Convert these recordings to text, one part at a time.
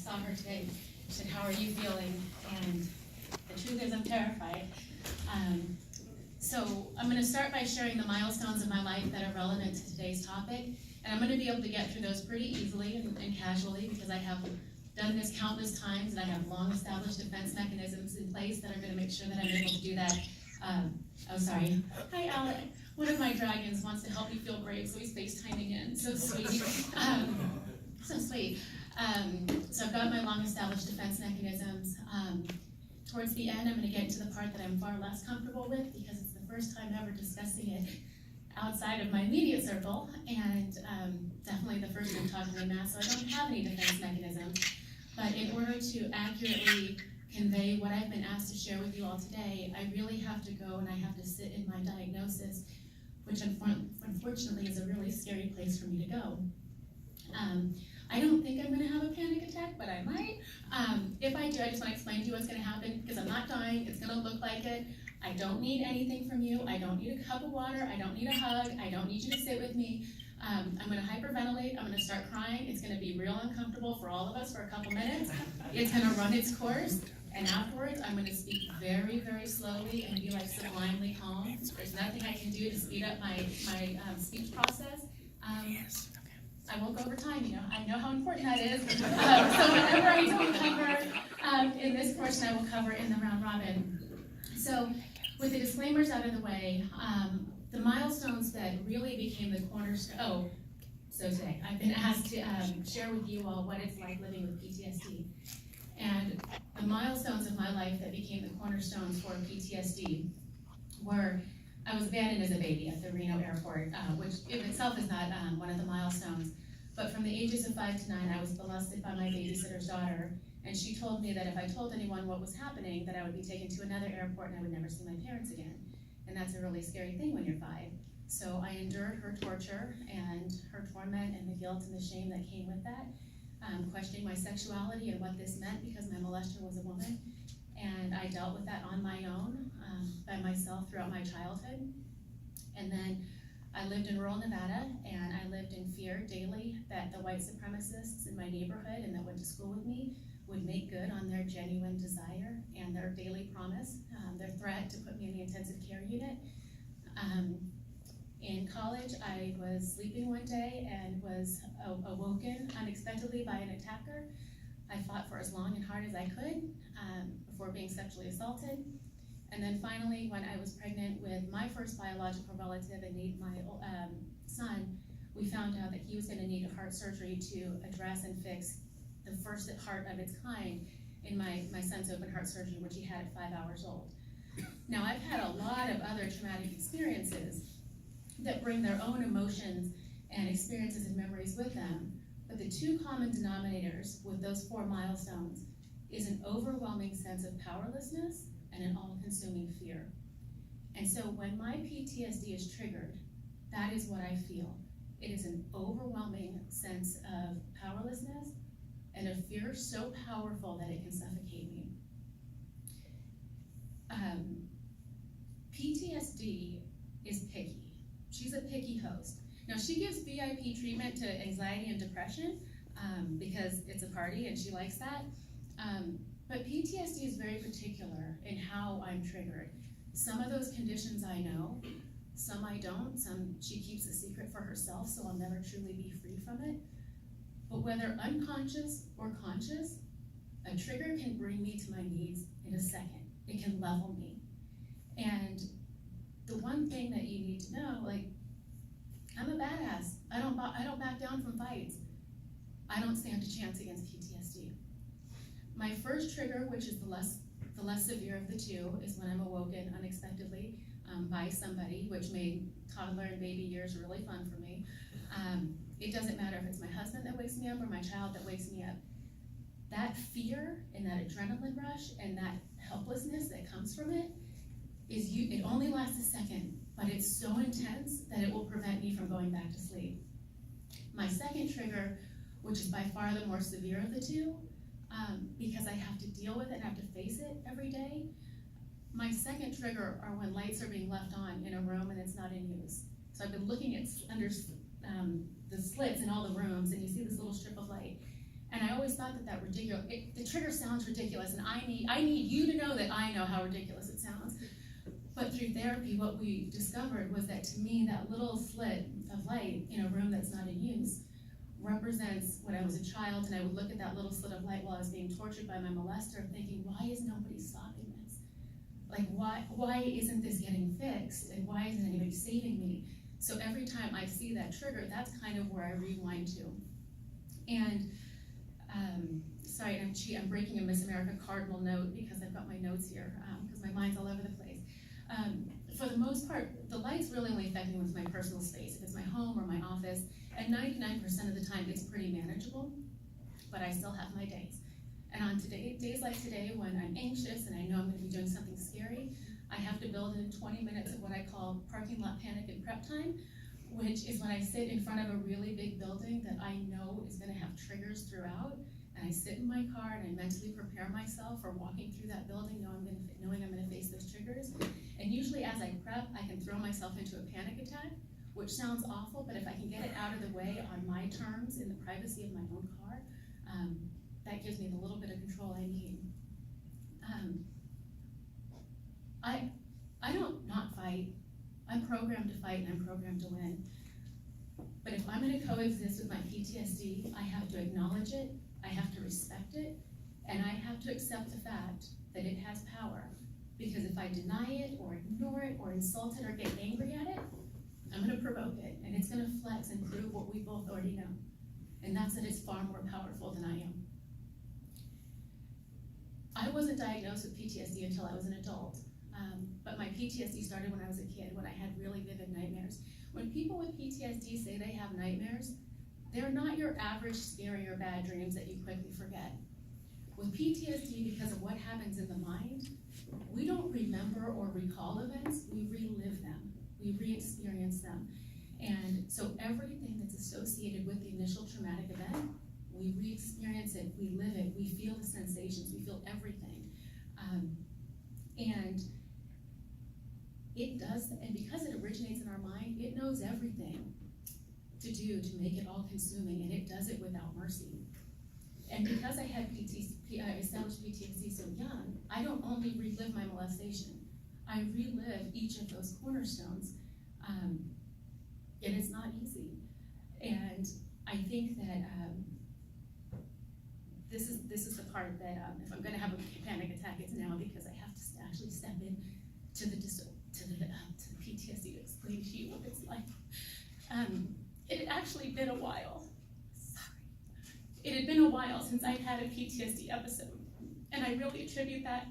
saw her today. She said, "How are you feeling?" And the truth is, I'm terrified. So I'm going to start by sharing the milestones of my life that are relevant to today's topic. And I'm going to be able to get through those pretty easily and casually because I have done this countless times and I have long established defense mechanisms in place that are going to make sure that I'm able to do that. Oh, sorry. Hi, Alec. One of my dragons wants to help me feel brave, so he's FaceTiming in. So sweet. So sweet. So I've got my long established defense mechanisms. Towards the end, I'm going to get into the part that I'm far less comfortable with because it's the first time ever discussing it outside of my immediate circle, and definitely the first time talking to mass, so I don't have any defense mechanisms. But in order to accurately convey what I've been asked to share with you all today, I really have to go and I have to sit in my diagnosis, which unfortunately is a really scary place for me to go. I don't think I'm going to have a panic attack, but I might. If I do, I just want to explain to you what's going to happen, because I'm not dying. It's going to look like it. I don't need anything from you. I don't need a cup of water. I don't need a hug. I don't need you to sit with me. I'm going to hyperventilate. I'm going to start crying. It's going to be real uncomfortable for all of us for a couple minutes. It's going to run its course. And afterwards, I'm going to speak very, very slowly and be like sublimely calm. There's nothing I can do to speed up my speech process. I won't go over time, I know how important that is. So whatever I don't cover in this portion, I will cover in the round robin. So with the disclaimers out of the way, the milestones that really became the cornerstone, so today I've been asked to share with you all what it's like living with PTSD. And the milestones of my life that became the cornerstones for PTSD were, I was abandoned as a baby at the Reno airport, which in itself is not one of the milestones. But from the ages of 5 to 9, I was molested by my babysitter's daughter. And she told me that if I told anyone what was happening, that I would be taken to another airport and I would never see my parents again. And that's a really scary thing when you're 5. So I endured her torture and her torment and the guilt and the shame that came with that, questioning my sexuality and what this meant because my molester was a woman. And I dealt with that on my own, by myself throughout my childhood. And then I lived in rural Nevada, and I lived in fear daily that the white supremacists in my neighborhood and that went to school with me would make good on their genuine desire and their daily promise, their threat to put me in the intensive care unit. In college, I was sleeping one day and was awoken unexpectedly by an attacker. I fought for as long and hard as I could before being sexually assaulted. And then finally, when I was pregnant with my first biological relative and my son, we found out that he was going to need a heart surgery to address and fix the first heart of its kind in my son's open heart surgery, which he had at 5 hours old. Now, I've had a lot of other traumatic experiences that bring their own emotions and experiences and memories with them, but the two common denominators with those 4 milestones is an overwhelming sense of powerlessness and an all-consuming fear. And so when my PTSD is triggered, that is what I feel. It is an overwhelming sense of powerlessness and a fear so powerful that it can suffocate me. PTSD is picky. She's a picky host. Now, she gives VIP treatment to anxiety and depression because it's a party and she likes that. But PTSD is very particular in how I'm triggered. Some of those conditions I know, some I don't, some she keeps a secret for herself, so I'll never truly be free from it. But whether unconscious or conscious, a trigger can bring me to my knees in a second. It can level me. And the one thing that you need to know, I'm a badass. I don't back down from fights. I don't stand a chance against PTSD. My first trigger, which is the less severe of the two, is when I'm awoken unexpectedly by somebody, which made toddler and baby years really fun for me. It doesn't matter if it's my husband that wakes me up or my child that wakes me up. That fear and that adrenaline rush and that helplessness that comes from it it only lasts a second, but it's so intense that it will prevent me from going back to sleep. My second trigger, which is by far the more severe of the two, because I have to deal with it and have to face it every day. My second trigger are when lights are being left on in a room and it's not in use. So I've been looking at under the slits in all the rooms, and you see this little strip of light. And I always thought that ridiculous, the trigger sounds ridiculous, and I need you to know that I know how ridiculous it sounds. But through therapy, what we discovered was that to me, that little slit of light in a room that's not in use represents when I was a child, and I would look at that little slit of light while I was being tortured by my molester, thinking, why is nobody stopping this? Like, why isn't this getting fixed? And why isn't anybody saving me? So every time I see that trigger, that's kind of where I rewind to. And sorry, I'm breaking a Miss America cardinal note because I've got my notes here, because my mind's all over the place. For the most part, the light's really only affecting me with my personal space. If it's my home or my office, and 99% of the time it's pretty manageable, but I still have my days. And on days like today, when I'm anxious and I know I'm gonna be doing something scary, I have to build in 20 minutes of what I call parking lot panic and prep time, which is when I sit in front of a really big building that I know is gonna have triggers throughout, and I sit in my car and I mentally prepare myself for walking through that building, knowing I'm gonna face those triggers. And usually as I prep, I can throw myself into a panic attack, which sounds awful, but if I can get it out of the way on my terms in the privacy of my own car, that gives me the little bit of control I need. I don't not fight. I'm programmed to fight and I'm programmed to win. But if I'm gonna coexist with my PTSD, I have to acknowledge it, I have to respect it, and I have to accept the fact that it has power. Because if I deny it, or ignore it, or insult it, or get angry at it, I'm gonna provoke it, and it's gonna flex and prove what we both already know. And that's that it's far more powerful than I am. I wasn't diagnosed with PTSD until I was an adult. But my PTSD started when I was a kid, when I had really vivid nightmares. When people with PTSD say they have nightmares, they're not your average scary or bad dreams that you quickly forget. With PTSD, because of what happens in the mind, we don't remember or recall events, we relive them, we re-experience them. And so everything that's associated with the initial traumatic event, we re-experience it, we live it, we feel the sensations, we feel everything. And it does, and because it originates in our mind, it knows everything to do to make it all consuming, and it does it without mercy. And because I had I established PTSD so young, I don't only relive my molestation, I relive each of those cornerstones, and it's not easy. And I think that this is the part that if I'm going to have a panic attack, it's now, because I have to actually step in to the PTSD to explain to you what it's like. It had actually been a while. It had been a while since I'd had a PTSD episode, and I really attribute that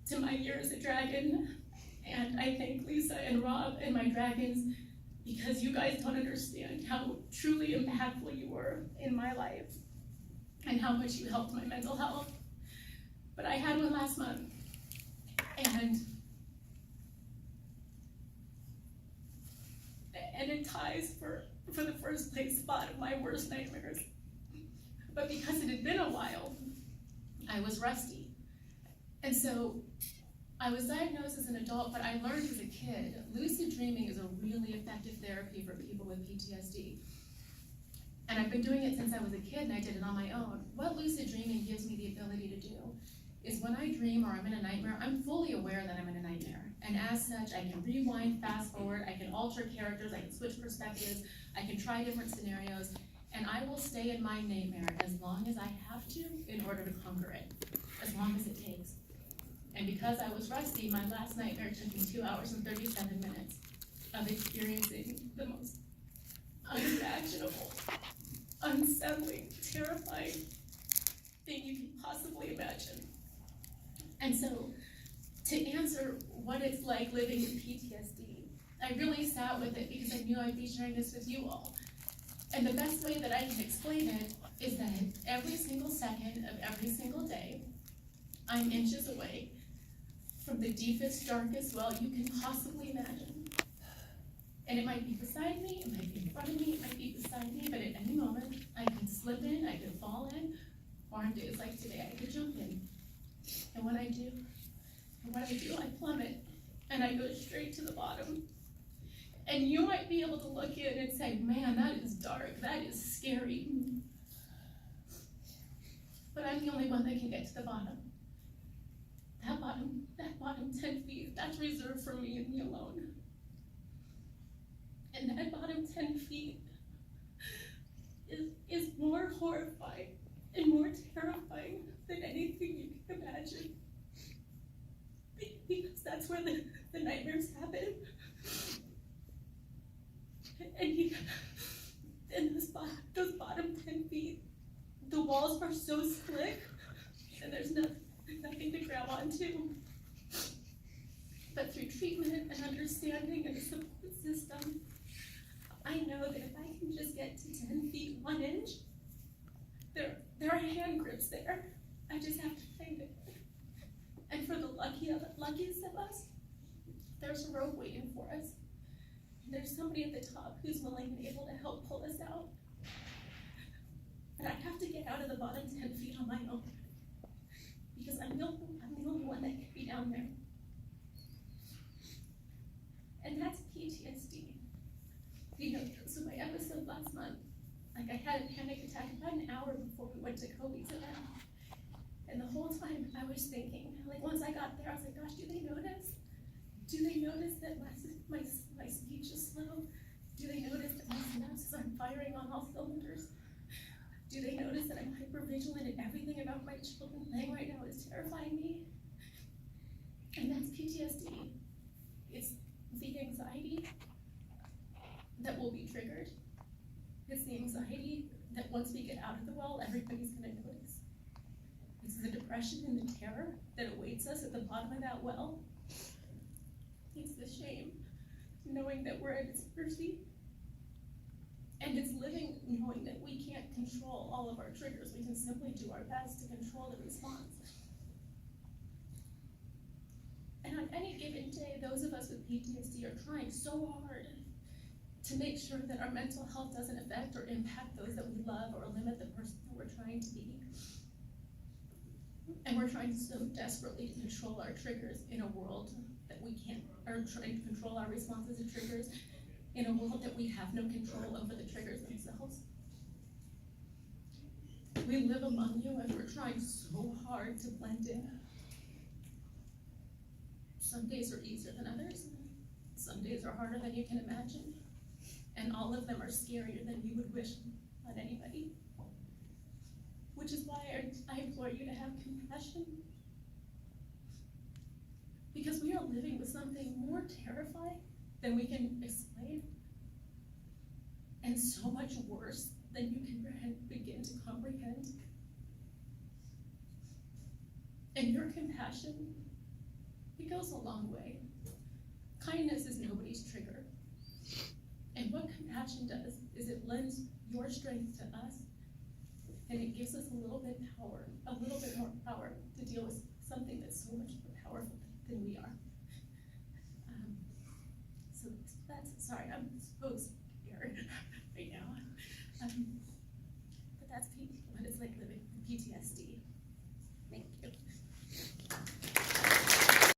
to my year as a dragon. And I thank Lisa and Rob and my dragons, because you guys don't understand how truly impactful you were in my life and how much you helped my mental health. But I had one last month, and it ties for the first place spot of my worst nightmares. But because it had been a while, I was rusty. And so I was diagnosed as an adult, but I learned as a kid, lucid dreaming is a really effective therapy for people with PTSD. And I've been doing it since I was a kid, and I did it on my own. What lucid dreaming gives me the ability to do is when I dream or I'm in a nightmare, I'm fully aware that I'm in a nightmare. And as such, I can rewind, fast forward, I can alter characters, I can switch perspectives, I can try different scenarios, and I will stay in my nightmare as long as I have to in order to conquer it, as long as it takes. And because I was rusty, my last nightmare took me 2 hours and 37 minutes of experiencing the most unimaginable, unsettling, terrifying thing you can possibly imagine. And so, to answer what it's like living with PTSD, I really sat with it because I knew I'd be sharing this with you all. And the best way that I can explain it is that every single second of every single day, I'm inches away from the deepest, darkest well you can possibly imagine. And it might be beside me, it might be in front of me, it might be beside me, but at any moment, I can slip in, I can fall in, or on days like today, I could jump in. And what I do, I plummet, and I go straight to the bottom. And you might be able to look in and say, man, that is dark, that is scary. but I'm the only one that can get to the bottom. That bottom 10 feet, that's reserved for me and me alone. And that bottom 10 feet is more horrifying and more terrifying than anything you can imagine. Because that's where the nightmares happen. And those bottom 10 feet, the walls are so slick, and there's nothing to grab onto. But through treatment and understanding and a support system, I know that if I can just get to 10 feet 1 inch, there are hand grips there. I just have to find it. And for the luckiest of us, there's a rope waiting for us. And there's somebody at the top who's willing and able to help pull us out. But I have to get out of the bottom 10 feet on my own, because I'm the only one that can be down there. And that's PTSD. You know, so my episode last month, like I had a panic attack about an hour before we went to Kobe's event. And the whole time I was thinking, like once I got there, I was like, gosh, do they notice? Do they notice that my speech is slow? Do they notice that my synapses aren't firing on all cylinders? Do they notice that I'm hypervigilant and everything about my children playing right now is terrifying me? And that's PTSD. It's the anxiety that will be triggered. It's the anxiety that once we get out of the well, everybody's gonna notice. It's the depression and the terror that awaits us at the bottom of that well. It's the shame, knowing that we're at its mercy. And it's living knowing that we can't control all of our triggers. We can simply do our best to control the response. And on any given day, those of us with PTSD are trying so hard to make sure that our mental health doesn't affect or impact those that we love or limit the person that we're trying to be. And we're trying so desperately to control our triggers in a world that we can't, or trying to control our responses to triggers in a world that we have no control over the triggers themselves. We live among you and we're trying so hard to blend in. Some days are easier than others. Some days are harder than you can imagine. And all of them are scarier than you would wish on anybody. Which is why I implore you to have compassion. Because we are living with something more terrifying than we can explain, and so much worse than you can begin to comprehend. And your compassion, it goes a long way. Kindness is nobody's trigger. And what compassion does is it lends your strength to us, and it gives us a little bit more power to deal with something that's so much more powerful than we are. So that's, sorry, I'm so scared right now.